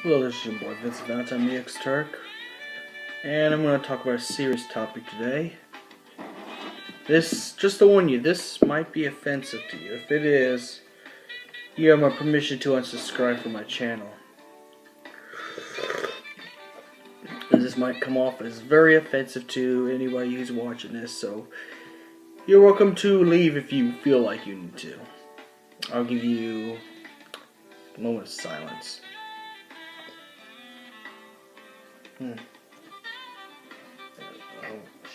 Hello, this is your boy Vince Valentine, the X-Turk, and I'm going to talk about a serious topic today. Just to warn you, this might be offensive to you. If it is, you have my permission to unsubscribe from my channel. This might come off as very offensive to anybody who's watching this, so you're welcome to leave if you feel like you need to. I'll give you a moment of silence. Oh,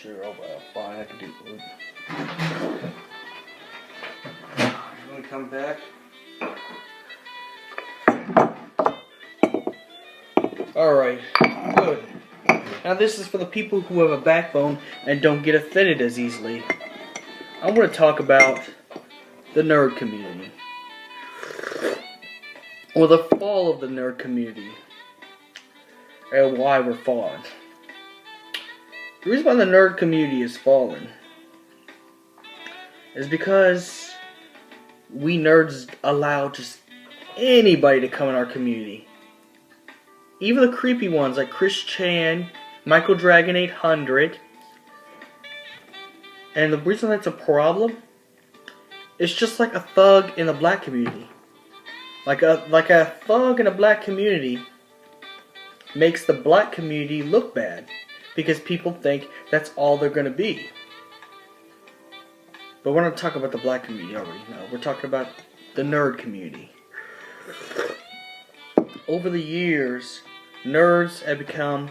sure, fine, I can do it. Let me come back. Alright, good. Now this is for the people who have a backbone and don't get offended as easily. I'm going to talk about the nerd community. Or the fall of the nerd community. And why we're falling. The reason why the nerd community is falling is because we nerds allow just anybody to come in our community. Even the creepy ones like Chris Chan, Michael Dragon 800. And the reason that's a problem, it's just like a thug in the black community. Like a thug in a black community makes the black community look bad because people think that's all they're going to be. But we're not talking about the black community already. No, we're talking about the nerd community. Over the years, nerds have become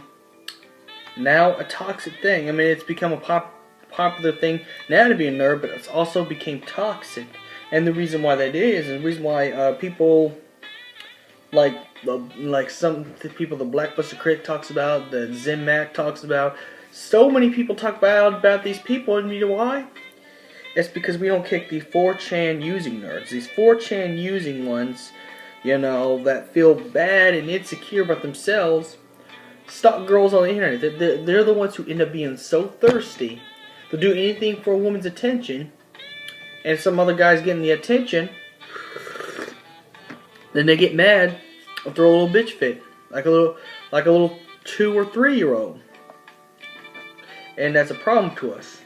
now a toxic thing. I mean, it's become a popular thing now to be a nerd, but it's also became toxic. And the reason why that is, and the reason why people like some people the Blackbuster Critic talks about, the Zen Mac talks about, so many people talk about these people, and you know why? It's because we don't kick the 4chan using nerds. These 4chan using ones, you know, that feel bad and insecure about themselves, stalk girls on the internet. They're the ones who end up being so thirsty. They'll do anything for a woman's attention, and some other guy's getting the attention, then they get mad or throw a little bitch fit, like a little 2 or 3-year-old, and that's a problem to us.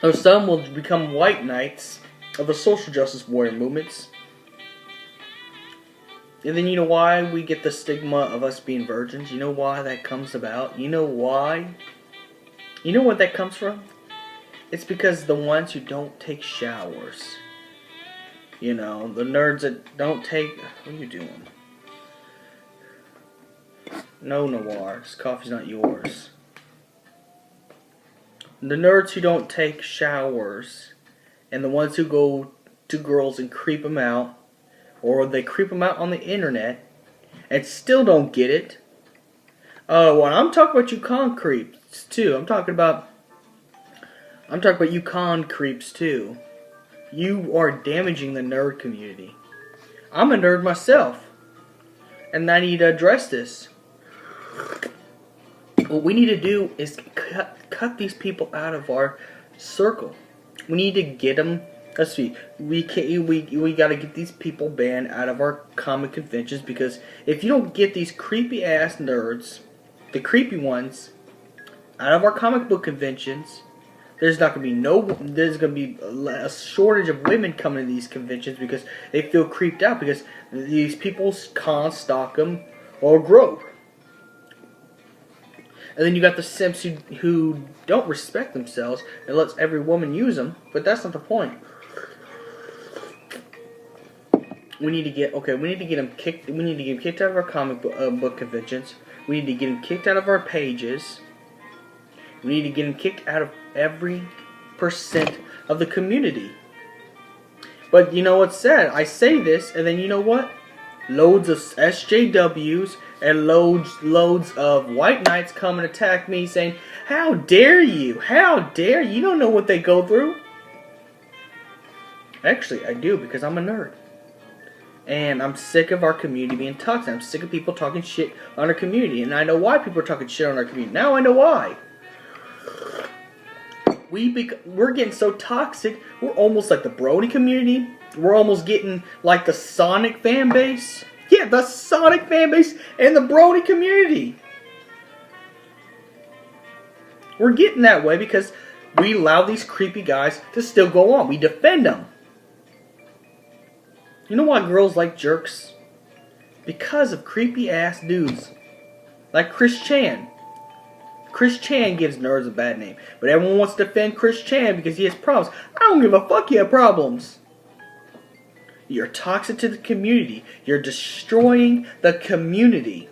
Or some will become white knights of the social justice warrior movements, and then you know why we get the stigma of us being virgins. You know why that comes about. You know why. You know what that comes from? It's because the ones who don't take showers. You know, the nerds that don't take... What are you doing? No, Noir. This coffee's not yours. The nerds who don't take showers, and the ones who go to girls and creep them out, or they creep them out on the internet, and still don't get it. Well, I'm talking about you concreeps, too. I'm talking about you concreeps, too. You are damaging the nerd community. I'm a nerd myself, and I need to address this. What we need to do is cut these people out of our circle. We need to get them. Let's see. We got to get these people banned out of our comic conventions, because if you don't get these creepy ass nerds, the creepy ones, out of our comic book conventions, there's going to be a shortage of women coming to these conventions because they feel creeped out because these people can't stalk them or grow. And then you got the simps who don't respect themselves and lets every woman use them, but that's not the point. We need to get them kicked. We need to get them kicked out of our comic book conventions. We need to get them kicked out of our pages. We need to get them kicked out of every % of the community. But you know what's sad? I say this, and then you know what? Loads of SJWs and loads of white knights come and attack me saying, "How dare you? How dare you? You don't know what they go through." Actually, I do, because I'm a nerd. And I'm sick of our community being toxic. I'm sick of people talking shit on our community. And I know why people are talking shit on our community. Now I know why. We're getting so toxic, we're almost like the Brony community. We're almost getting like the Sonic fan base. Yeah, the Sonic fanbase and the Brony community. We're getting that way because we allow these creepy guys to still go on. We defend them. You know why girls like jerks? Because of creepy ass dudes. Like Chris Chan. Chris Chan gives nerds a bad name. But everyone wants to defend Chris Chan because he has problems. I don't give a fuck you have problems. You're toxic to the community. You're destroying the community.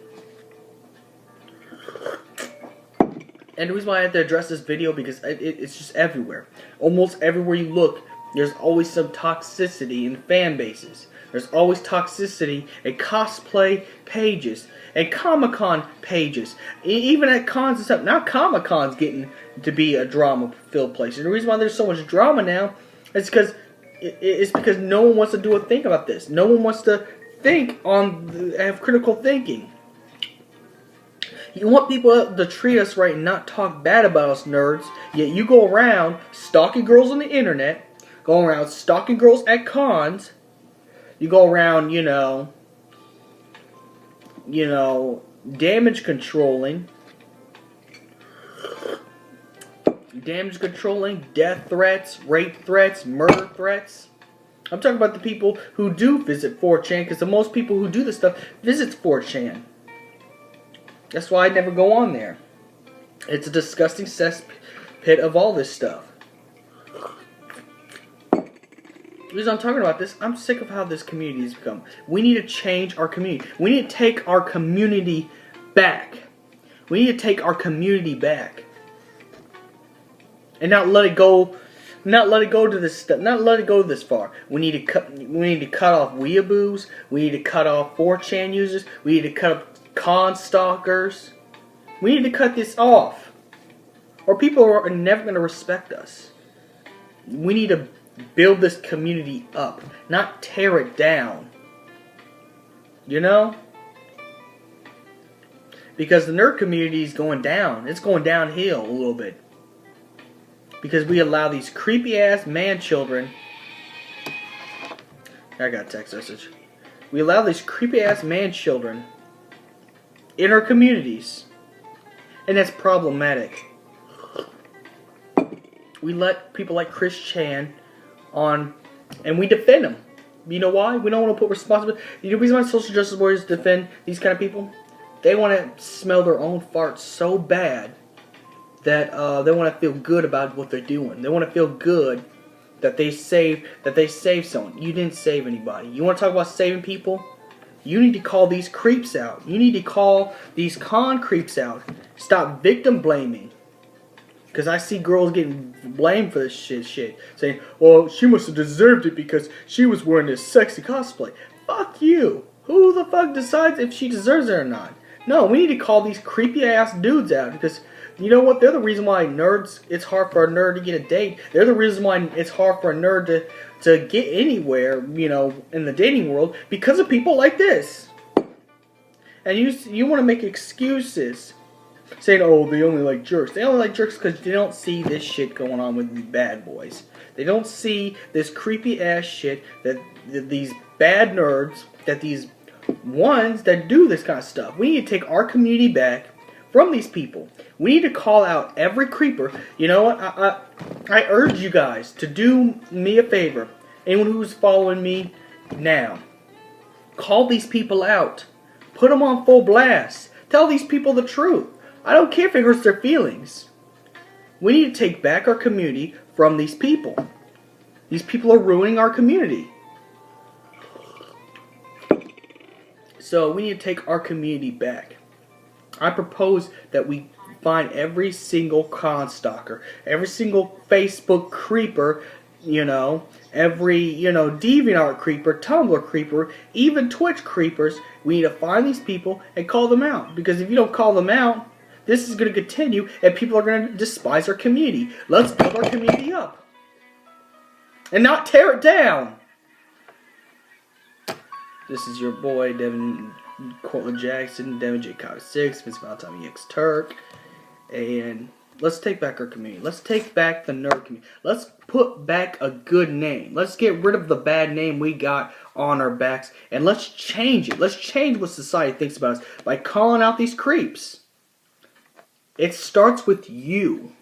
And the reason why I have to address this video because it's just everywhere. Almost everywhere you look, there's always some toxicity in fan bases. There's always toxicity in cosplay pages and Comic-Con pages. Even at cons and stuff. Now Comic-Con's getting to be a drama-filled place. And the reason why there's so much drama now is because no one wants to do a thing about this. No one wants to have critical thinking. You want people to treat us right and not talk bad about us nerds, yet you go around stalking girls on the internet, go around stalking girls at cons, you go around, damage controlling, death threats, rape threats, murder threats. I'm talking about the people who do visit 4chan, because the most people who do this stuff visits 4chan. That's why I never go on there. It's a disgusting cesspit of all this stuff. The reason I'm talking about this, I'm sick of how this community has become. We need to change our community. We need to take our community back. We need to take our community back. And not let it go. Not let it go to this stuff. Not let it go this far. We need to cut. We need to cut off weeaboos. We need to cut off 4chan users. We need to cut up con stalkers. We need to cut this off, or people are never going to respect us. We need to build this community up, not tear it down. You know? Because the nerd community is going down. It's going downhill a little bit. Because we allow these creepy ass man children. I got a text message. We allow these creepy ass man children in our communities. And that's problematic. We let people like Chris Chan on, and we defend them. You know why? We don't want to put responsibility. You know the reason why social justice warriors defend these kind of people? They want to smell their own farts so bad that they want to feel good about what they're doing. They want to feel good that they saved someone. You didn't save anybody. You want to talk about saving people? You need to call these creeps out. You need to call these concreeps out. Stop victim blaming. Because I see girls getting blamed for this shit. Saying, well, she must have deserved it because she was wearing this sexy cosplay. Fuck you. Who the fuck decides if she deserves it or not? No, we need to call these creepy ass dudes out. Because, you know what? They're the reason why it's hard for a nerd to get a date. They're the reason why it's hard for a nerd to get anywhere, in the dating world. Because of people like this. And you want to make excuses. Saying, oh, they only like jerks. They only like jerks because they don't see this shit going on with these bad boys. They don't see this creepy ass shit that these bad nerds, that these ones that do this kind of stuff. We need to take our community back from these people. We need to call out every creeper. You know what? I urge you guys to do me a favor. Anyone who's following me now, call these people out. Put them on full blast. Tell these people the truth. I don't care if it hurts their feelings. We need to take back our community from these people. These people are ruining our community. So we need to take our community back. I propose that we find every single con stalker, every single Facebook creeper, every, DeviantArt creeper, Tumblr creeper, even Twitch creepers. We need to find these people and call them out. Because if you don't call them out, this is going to continue and people are going to despise our community. Let's build our community up. And not tear it down. This is your boy, Devin Cortland Jackson, Devin J. Cobb 6, Vince Valentine X Turk. And let's take back our community. Let's take back the nerd community. Let's put back a good name. Let's get rid of the bad name we got on our backs, and let's change it. Let's change what society thinks about us by calling out these creeps. It starts with you.